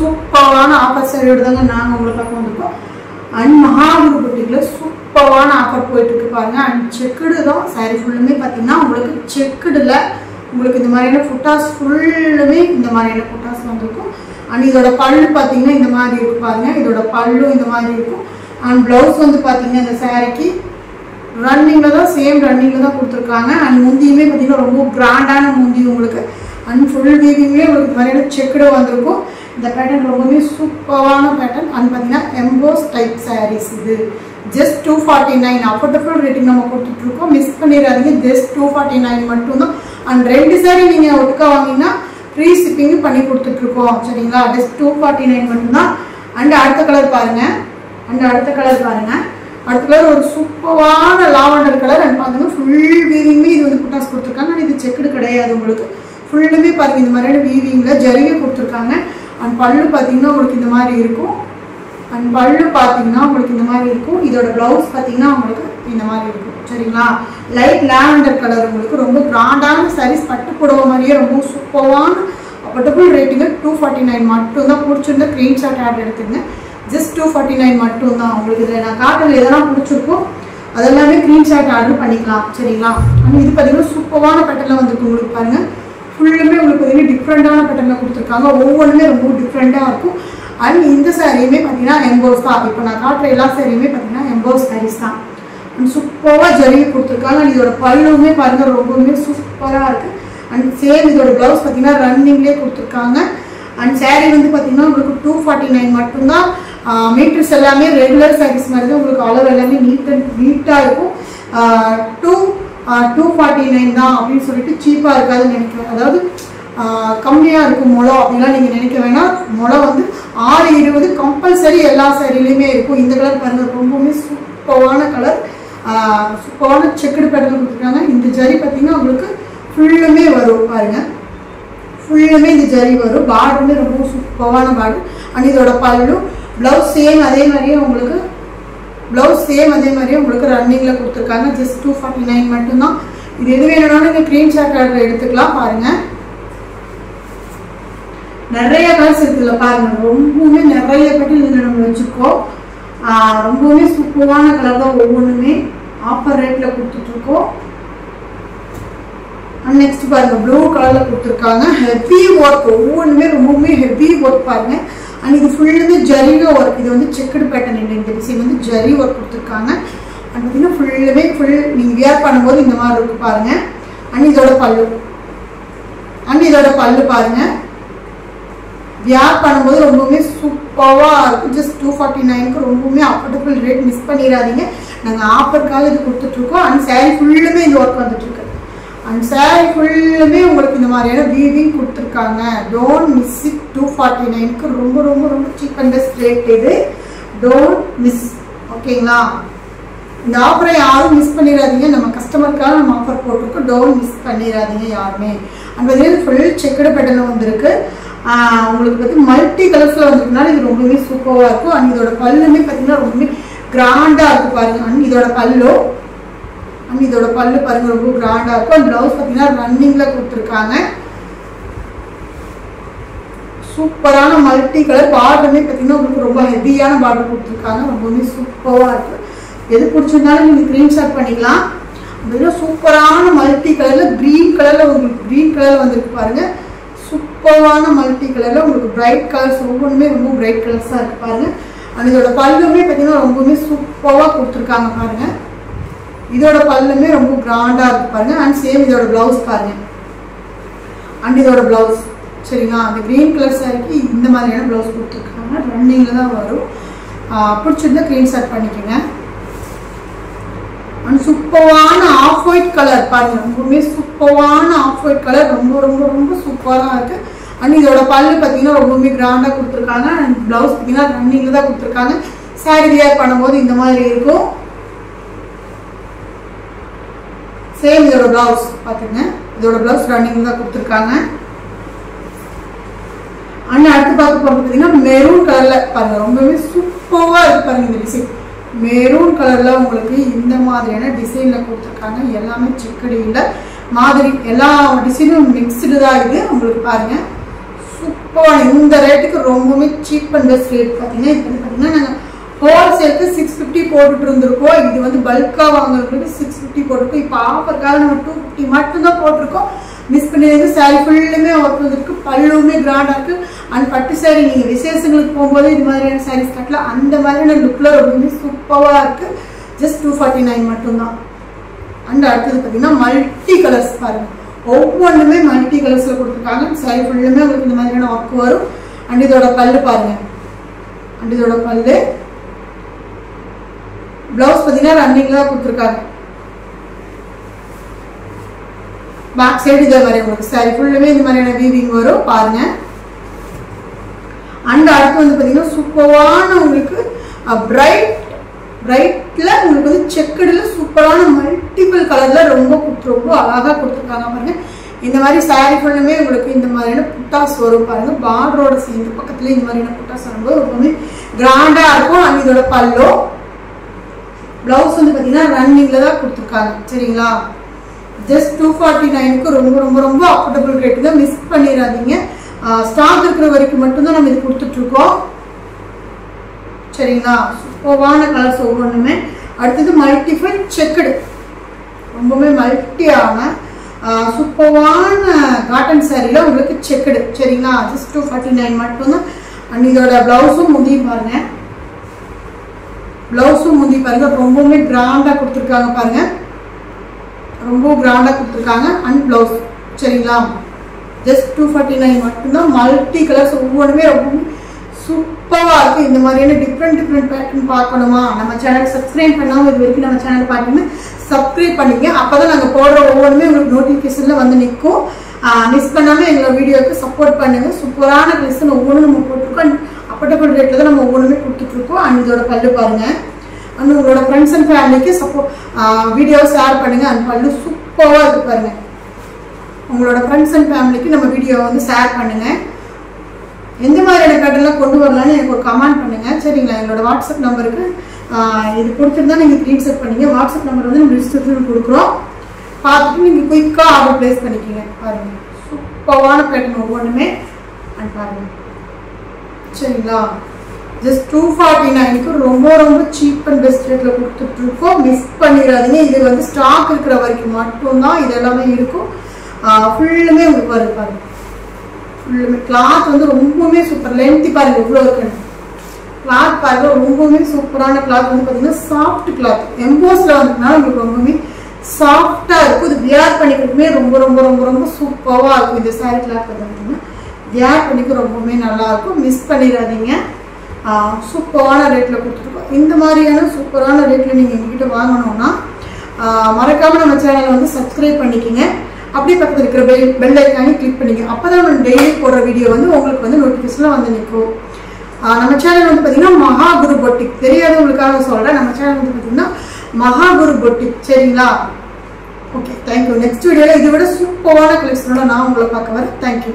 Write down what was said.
சூப்பரான ஆஃபர் சாரியோட தாங்க நாங்கள் உங்களை பார்க்க வந்திருக்கோம். அண்ட் மகாகுரு புட்டிக்கில் சூப்பரான ஆஃபர் போயிட்டு இருக்கு பாருங்க. அண்ட் செக்குடு தான் சாரி ஃபுல்லுமே பார்த்தீங்கன்னா உங்களுக்கு செக்குடில் உங்களுக்கு இந்த மாதிரியான ஃபுட்டாஸ் ஃபுல்லுமே இந்த மாதிரியான ஃபுட்டாஸ் வந்திருக்கும். அண்ட் இதோட பல்லு பார்த்தீங்கன்னா இந்த மாதிரி இருக்கு பாருங்க. இதோட பல்லு இந்த மாதிரி இருக்கும். அண்ட் ப்ளவுஸ் வந்து பார்த்தீங்கன்னா இந்த சாரிக்கு ரன்னிங்கில் தான் சேம் ரன்னிங்கில் தான் கொடுத்துருக்காங்க. அண்ட் முந்தியுமே பார்த்தீங்கன்னா ரொம்ப கிராண்டான முந்தி உங்களுக்கு. அண்ட் ஃபுல் வீவிங்லேயே உங்களுக்கு மாதிரியான செக்குடு வந்திருக்கும். இந்த பேட்டர்ன் ரொம்பவே சூப்பரான பேட்டர்ன். அண்ட் பார்த்தீங்கன்னா எம்போஸ் டைப் சாரீஸ் இது ஜஸ்ட் 249 அஃபோர்டபுள் ரேட்டிங் நம்ம கொடுத்துட்ருக்கோம். மிஸ் பண்ணிடாதீங்க. ஜஸ்ட் 249 மட்டும்தான். அண்ட் 2 சாரி நீங்கள் ஒட்டுக்கா வாங்கிங்கன்னா ஃப்ரீ ஷிப்பிங் பண்ணி கொடுத்துட்ருக்கோம். சரிங்களா? ஜஸ்ட் 249 மட்டும்தான். அண்ட் அடுத்த கலர் பாருங்கள். அடுத்த கலர் ஒரு சூப்பரான லாவெண்டர் கலர். அண்ட் பார்த்தீங்கன்னா ஃபுல் வீவிங்குமே இது வந்து புட்டாஸ் கொடுத்துருக்காங்க. ஆனால் இது செக்குடு கிடையாது உங்களுக்கு. ஃபுல்லுமே பாருங்கள் இந்த மாதிரியான வீவிங்கில் ஜரிகை கொடுத்துருக்காங்க. அண்ட் பல்லு பார்த்தீங்கன்னா உங்களுக்கு இந்த மாதிரி இருக்கும். இதோட ப்ளவுஸ் பார்த்தீங்கன்னா உங்களுக்கு இந்த மாதிரி இருக்கும். சரிங்களா? லைட் லாவெண்டர் கலர் உங்களுக்கு ரொம்ப கிராண்டான சாரீஸ். பட்டு புடவை மாதிரியே ரொம்ப சூப்பரான அஃபோர்டபுள் ரேட்டிங்க 249 மட்டும்தான். பிடிச்சிருந்த ஸ்க்ரீன்ஷாட் ஆட் எடுத்துங்க. ஜஸ்ட் 249 மட்டும்தான். உங்களுக்கு இதில் நான் காட்டில் எதெல்லாம் பிடிச்சிருக்கோ அதெல்லாமே ஸ்க்ரீன்ஷாட் ஆர்டர் பண்ணிக்கலாம். சரிங்களா? ஆனால் இது பார்த்தீங்கன்னா சூப்பரான பேட்டர்னில் வந்துருக்கு உங்களுக்கு பாருங்கள். ஃபுல்லுமே உங்களுக்கு பார்த்தீங்கன்னா டிஃப்ரெண்ட்டான பேட்டர்னில் கொடுத்துருக்காங்க. ஒவ்வொன்றுமே ரொம்ப டிஃப்ரெண்ட்டாக இருக்கும். அண்ட் இந்த சாரியுமே பார்த்தீங்கன்னா எம்போஸ் தான். இப்போ நான் காட்டுற எல்லா சாரியுமே பார்த்தீங்கன்னா எம்போஸ் சாரீஸ் தான். அண்ட் சூப்பராக ஜரிகை கொடுத்துருக்காங்க. அண்ட் இதோட பல்லுமே பாருங்கள் ரொம்பவுமே சூப்பராக இருக்குது. அண்ட் சேம் இதோட ப்ளவுஸ் பார்த்தீங்கன்னா ரன்னிங்லேயே கொடுத்துருக்காங்க. அண்ட் சாரீ வந்து பார்த்தீங்கன்னா உங்களுக்கு 249 மட்டும்தான். மீட்டர்ஸ் எல்லாமே ரெகுலர் சாரீஸ் மாதிரி தான். உங்களுக்கு அளவு எல்லாமே நீட்டாக இருக்கும். 249 தான் அப்படின்னு சொல்லிட்டு சீப்பாக இருக்காதுன்னு நினைக்கிறேன். அதாவது கம்மியாக இருக்கும் முளம் அப்படின்லாம் நீங்கள் நினைக்க வேணாம். முளம் வந்து 620 கம்பல்சரி எல்லா சாரிலையுமே இருக்கும். இந்த கலர் பாருங்கள் ரொம்பவுமே சூப்பரான கலர். சூப்பரான செக்குடு பேட்டர்ல கொடுத்துருக்காங்க. இந்த ஜரி பார்த்தீங்கன்னா உங்களுக்கு ஃபுல்லுமே வரும் பாருங்கள். ஃபுல்லுமே இந்த ஜரி வரும். பார்டருமே ரொம்ப சூப்பரான பார்டர். அண்ட் இதோட பல்லு ப்ளவுஸ் சேம் அதே மாதிரியே உங்களுக்கு ரன்னிங்கில் கொடுத்துருக்காங்க. ஜஸ்ட் 249 மட்டும்தான். இது எது வேணும்னாலும் நீங்கள் ஸ்க்ரீன்ஷாட் எடுத்துக்கலாம். பாருங்கள் நிறைய கலர்ஸ் இருக்குல்ல பாருங்கள். ரொம்பவுமே நிறைய பேட்டர்ன் இதில் நம்ம வச்சுருக்கோம். ரொம்பவுமே சூப்பரான கலர் தான். ஒவ்வொன்றுமே ஆஃபர் ரேட்டில் கொடுத்துட்ருக்கோம். அண்ட் நெக்ஸ்ட் பாருங்கள் ப்ளூ கலரில் கொடுத்துருக்காங்க. Heavy work. ஒவ்வொன்றுமே ரொம்பவுமே ஹெவி ஒர்க் பாருங்கள். அண்ட் இது ஃபுல்லுமே ஜரிகை ஒர்க். இது வந்து செக்குடு பேட்டர்ன் இல்லை. இந்த டிசைன் வந்து ஜரி ஒர்க் கொடுத்துருக்காங்க. அண்ட் பார்த்தீங்கன்னா ஃபுல்லுமே நீங்கள் வியர் பண்ணும்போது இந்த மாதிரி இருக்கு பாருங்கள். அண்ட் இதோட பல்லு பாருங்கள். வியர் பண்ணும்போது ரொம்பவுமே சூப்பராக இருக்கும். ஜஸ்ட் 249க்கு ரொம்பவுமே அஃபோர்டபுள் ரேட். மிஸ் பண்ணிடாதீங்க. நாங்கள் ஆஃபருக்காக இது கொடுத்துட்ருக்கோம். அண்ட் சாரீ ஃபுல்லுமே இந்த ஒர்க் வந்துட்டுருக்கு. அண்ட் சாரீ ஃபுல்லுமே உங்களுக்கு இந்த மாதிரியான வீவிங் கொடுத்துருக்காங்க. Don't miss it. 249க்கு ரொம்ப ரொம்ப ரொம்ப சீப் அண்ட் பெஸ்ட் ரேட் இது. Don't miss. ஓகேங்களா? இந்த ஆஃபரை யாரும் மிஸ் பண்ணிடாதீங்க. நம்ம கஸ்டமருக்காக நம்ம ஆஃபர் போட்டிருக்கோம். டோன்ட் மிஸ் பண்ணிடாதீங்க யாருமே. அண்ட் பார்த்தீங்கன்னா ஃபுல் செக்குடு பேட்டர்னில் வந்துருக்கு. உங்களுக்கு பார்த்து மல்டி கலர்ஸில் வந்துருக்கனால இது ரொம்பவே சூப்பராக இருக்கும். அண்ட் இதோட பல்லுமே பார்த்தீங்கன்னா ரொம்பவே கிராண்டாக இருக்குது பாருங்கள். அண்ட் இதோட பல்லு பாருங்கள் ரொம்ப கிராண்டாக இருக்கும். அண்ட் ப்ளவுஸ் பார்த்தீங்கன்னா ரன்னிங்கில் கொடுத்துருக்காங்க. சூப்பரான மல்டி கலர். பார்டருமே பார்த்தீங்கன்னா உங்களுக்கு ரொம்ப ஹெவியான பார்டர் கொடுத்துருக்காங்க. ரொம்பவே சூப்பராக இருக்குது. எது பிடிச்சிருந்தாலும் நீங்கள் ஸ்க்ரீன்ஷாட் பண்ணிக்கலாம். அப்படின்னா சூப்பரான மல்டி கலரில் க்ரீன் கலரில் வந்துருக்கு பாருங்கள். சூப்பரான மல்டி கலரில் உங்களுக்கு பிரைட் கலர்ஸ் ஒவ்வொன்றுமே ரொம்ப பிரைட் கலர்ஸாக இருக்குது பாருங்கள். அண்ட் இதோட பல்லுமே பார்த்தீங்கன்னா ரொம்பவுமே சூப்பராக கொடுத்துருக்காங்க பாருங்கள். இதோட பல்லுமே ரொம்ப கிராண்டாக இருக்குது பாருங்கள். அண்ட் சேம் இதோட ப்ளவுஸ் பாருங்கள். அண்ட் இதோட ப்ளவுஸ் சரிங்களா? அந்த க்ரீன் கலர் சாரிக்கு இந்த மாதிரியான ப்ளவுஸ் கொடுத்துருக்காங்க. ரன்னிங்கில் தான் வரும். பிடிச்சிருந்தா ஸ்க்ரீன்ஷாட் பண்ணிக்கோங்க. அண்ட் சூப்பரான ஆஃப் ஒயிட் கலர் பாருங்கள். ரொம்பவுமே சூப்பரான ஆஃப் ஒயிட் கலர். ரொம்ப ரொம்ப ரொம்ப சூப்பராக இருக்குது. அண்ட் இதோட பல்லு பார்த்தீங்கன்னா ரொம்பவுமே கிராண்டாக கொடுத்துருக்காங்க. அண்ட் ப்ளவுஸ் பார்த்தீங்கன்னா ரன்னிங்கில் தான் கொடுத்துருக்காங்க. சாரி வியர் பண்ணும்போது இந்த மாதிரி இருக்கும். சேம் இதோட ப்ளவுஸ் பார்த்துங்க. இதோட ப்ளவுஸ் ரன்னிங் தான் கொடுத்துருக்காங்க. அண்ட் அடுத்து பார்க்க போகிறது பார்த்தீங்கன்னா மெரூன் கலரில் பாருங்கள். ரொம்பவே சூப்பராக இருக்குது பாருங்கள். இந்த டிசைன் மெரூன் கலரில் உங்களுக்கு இந்த மாதிரியான டிசைனில் கொடுத்துருக்காங்க. எல்லாமே செக்கடியில் மாதிரி எல்லா டிசைனும் மிக்ஸ்டு தான் இது உங்களுக்கு பாருங்கள். சூப்பர் சூப்பரான இந்த ரேட்டுக்கு ரொம்பவுமே சீப் அண்ட் பெஸ்ட் ரேட் பார்த்தீங்கன்னா இது வந்து பார்த்தீங்கன்னா நாங்கள் ஹோல்சேலுக்கு 650 போட்டுட்டு இருந்திருக்கோம். இது வந்து பல்காக வாங்குறதுக்கு 650 போட்டிருக்கோம். இப்போ ஆஃபருக்காக நம்ம 250 மட்டும்தான் போட்டிருக்கோம். மிஸ் பண்ணிடுறது. சாரி ஃபுல்லுமே ஒர்க் வந்துருக்கு, பல்லுமே கிராண்டாக இருக்குது. அண்ட் பட்டு சாரி நீங்கள் விசேஷங்களுக்கு போகும்போது இது மாதிரியான சாரீஸ் கட்டலாம். அந்த மாதிரியான லுக்கில் ரொம்பவுமே சூப்பராக இருக்குது. ஜஸ்ட் 249 மட்டும்தான். அண்ட் அடுத்தது பார்த்தீங்கன்னா மல்டி கலர்ஸ் பாருங்கள், ஒவ்வொன்றுமே மல்டி கலர்ஸில் கொடுத்துருக்காங்க. சாரி ஃபுல்லுமே உங்களுக்கு இந்த மாதிரியான ஒர்க் வரும். அண்ட் இதோட பல்லு பாருங்கள், அண்ட் இதோட பல்லு பிளவுஸ் பார்த்தீங்கன்னா ரன்னிங்ல தான் கொடுத்துருக்காங்க. பேக் சைடு இதே மாதிரி உங்களுக்கு சாரி ஃபுல்லுமே இந்த மாதிரியான வீவிங் வரும் பாருங்க. அண்ட் அடுத்து வந்து பார்த்தீங்கன்னா சூப்பரான உங்களுக்கு பிரைட்ல உங்களுக்கு வந்து செக்குடுல சூப்பரான மல்டிபிள் கலர்ல ரொம்ப அழகாக கொடுத்துருக்காங்க பாருங்க. இந்த மாதிரி சாரி ஃபுல்லுமே உங்களுக்கு இந்த மாதிரியான புட்டாஸ் வரும் பாருங்க. பார்டரோட சேர்ந்து பக்கத்துல இந்த மாதிரியான புட்டாஸ் வரும்போது ரொம்பவே கிராண்டா இருக்கும். அண்ட் இதோட பல்லோ பிளவுஸ் வந்து பார்த்தீங்கன்னா ரன்னிங்ல தான் கொடுத்துருக்காங்க. சரிங்களா, ஜஸ்ட் 249க்கு ரொம்ப ரொம்ப ரொம்ப அஃபோர்டபுள் ரேட்டு தான். மிஸ் பண்ணிடாதீங்க. ஸ்டாக் இருக்கிற வரைக்கும் மட்டும்தான் நம்ம இது கொடுத்துட்டு இருக்கோம். சரிங்களா, சூப்பரான கலர்ஸ் ஒவ்வொன்றுமே. அடுத்தது மல்டிபிள் செக்குடு, ரொம்பவே மல்டியான சூப்பரான காட்டன் சாரியில் உங்களுக்கு செக்குடு. சரிங்களா, ஜஸ்ட் 249 மட்டும்தான். அண்ட் இதோட பிளவுஸும் முந்தியும் பாருங்க, பிளவுஸும் முந்தி பாருங்க ரொம்பவுமே கிராண்டா கொடுத்துருக்காங்க பாருங்க, ரொம்ப கிராண்டா கொடுத்துருக்காங்க. அண்ட் பிளவுஸ் சரிங்களா, ஜஸ்ட் 249 மட்டும்தான். மல்டி கலர்ஸ் ஒவ்வொன்றுமே ரொம்பவும் சூப்பராக இருக்குது. இந்த மாதிரியான டிஃப்ரெண்ட் பேட்டர்ன் பார்க்கணுமா, நம்ம சேனல் சப்ஸ்கிரைப் பண்ணாமல் இது வரைக்கும் நம்ம சேனல் பார்த்தீங்கன்னா சப்ஸ்கிரைப் பண்ணிங்க. அப்போ தான் நாங்கள் போடுற ஒவ்வொன்றுமே உங்களுக்கு நோட்டிஃபிகேஷனில் வந்து நிற்கும். மிஸ் பண்ணாமல் எங்களோட வீடியோவுக்கு சப்போர்ட் பண்ணுங்கள். சூப்பரான கலெக்ஷன் ஒவ்வொன்றும் நம்ம போட்டிருக்கோம். அஃபோர்டபுள் ரேட்டில் தான் நம்ம ஒவ்வொன்றுமே கொடுத்துட்ருக்கோம். அண்ட் இதோட பல்லு பாருங்கள். அண்ட் உங்களோட ஃப்ரெண்ட்ஸ் அண்ட் ஃபேமிலிக்கு வீடியோ ஷேர் பண்ணுங்கள். அண்ட் பல்லு சூப்பராக இருக்குது பாருங்கள். உங்களோட ஃப்ரெண்ட்ஸ் அண்ட் ஃபேமிலிக்கு நம்ம வீடியோவை வந்து ஷேர் பண்ணுங்கள். எந்த மாதிரியான பேட்டர்லாம் கொண்டு வரலான்னு எனக்கு ஒரு கமெண்ட் பண்ணுங்கள். சரிங்களா, எங்களோட வாட்ஸ்அப் நம்பருக்கு இது கொடுத்துருந்தா நீங்கள் ஸ்க்ரீன்ஷாட் பண்ணிங்க. வாட்ஸ்அப் நம்பர் வந்து நம்ம டிஸ்கிரிப்ஷன் கொடுக்குறோம். பார்த்துட்டு நீங்கள் குயிக்காக ஆர்டர் ப்ளேஸ் பண்ணிக்கோங்க. பாருங்கள் சூப்பரான பேட்டர்ன் ஒவ்வொன்றுமே. அண்ட் பாருங்கள் சரிங்களா, ஜஸ்ட் 249க்கு ரொம்ப ரொம்ப சீப் அண்ட் பெஸ்ட் ரேட்டில் கொடுத்துட்ருக்கோம். மிஸ் பண்ணிடாதீங்க. இது வந்து ஸ்டாக் இருக்கிற வரைக்கும் மட்டும்தான் இது எல்லாமே இருக்கும். ஃபுல்லுமே உங்களுக்கு வருது பாருங்க. ஃபுல்லுமே கிளாத் வந்து ரொம்பவுமே சூப்பர். லென்த்தி பாருங்க இவ்வளோ இருக்குன்னு. கிளாத் பாருங்க ரொம்பவுமே சூப்பரான கிளாத். வந்து பார்த்தீங்கன்னா சாஃப்ட் கிளாத் எம்போஸில் வந்துட்டுனால உங்களுக்கு ரொம்பவுமே சாஃப்டாக இருக்கும். இது வியர் பண்ணிக்கிறதுமே ரொம்ப ரொம்ப ரொம்ப ரொம்ப சூப்பராக இருக்கும். இந்த சாரி கிளாத் பார்த்தீங்கன்னா வியர் பண்ணிக்க ரொம்பவுமே நல்லாயிருக்கும். மிஸ் பண்ணிடாதீங்க. சூப்பரான ரேட்டில் கொடுத்துருக்கோம். இந்த மாதிரியான சூப்பரான ரேட்டில் நீங்கள் எங்ககிட்ட வாங்கணும்னா மறக்காமல் நம்ம சேனலை வந்து சப்ஸ்கிரைப் பண்ணிக்கோங்க. அப்படியே பக்கத்தில் இருக்கிற பெல் ஐக்கானே கிளிக் பண்ணிங்க. அப்போ தான் நம்ம டெய்லி போடுற வீடியோ வந்து உங்களுக்கு வந்து நோட்டிஃபிகேஷனில் வந்து நிற்கும். நம்ம சேனல் வந்து பார்த்தீங்கன்னா மகாகுரு பொட்டிக், தெரியாதவங்களுக்காக சொல்கிறேன். நம்ம சேனல் வந்து பார்த்தீங்கன்னா மகாகுரு பொட்டிக். சரிங்களா, ஓகே தேங்க்யூ. நெக்ஸ்ட் வீடியோவில் இதை விட சூப்பரான கலெக்ஷனோட நான் உங்களை பார்க்க வரேன். தேங்க்யூ.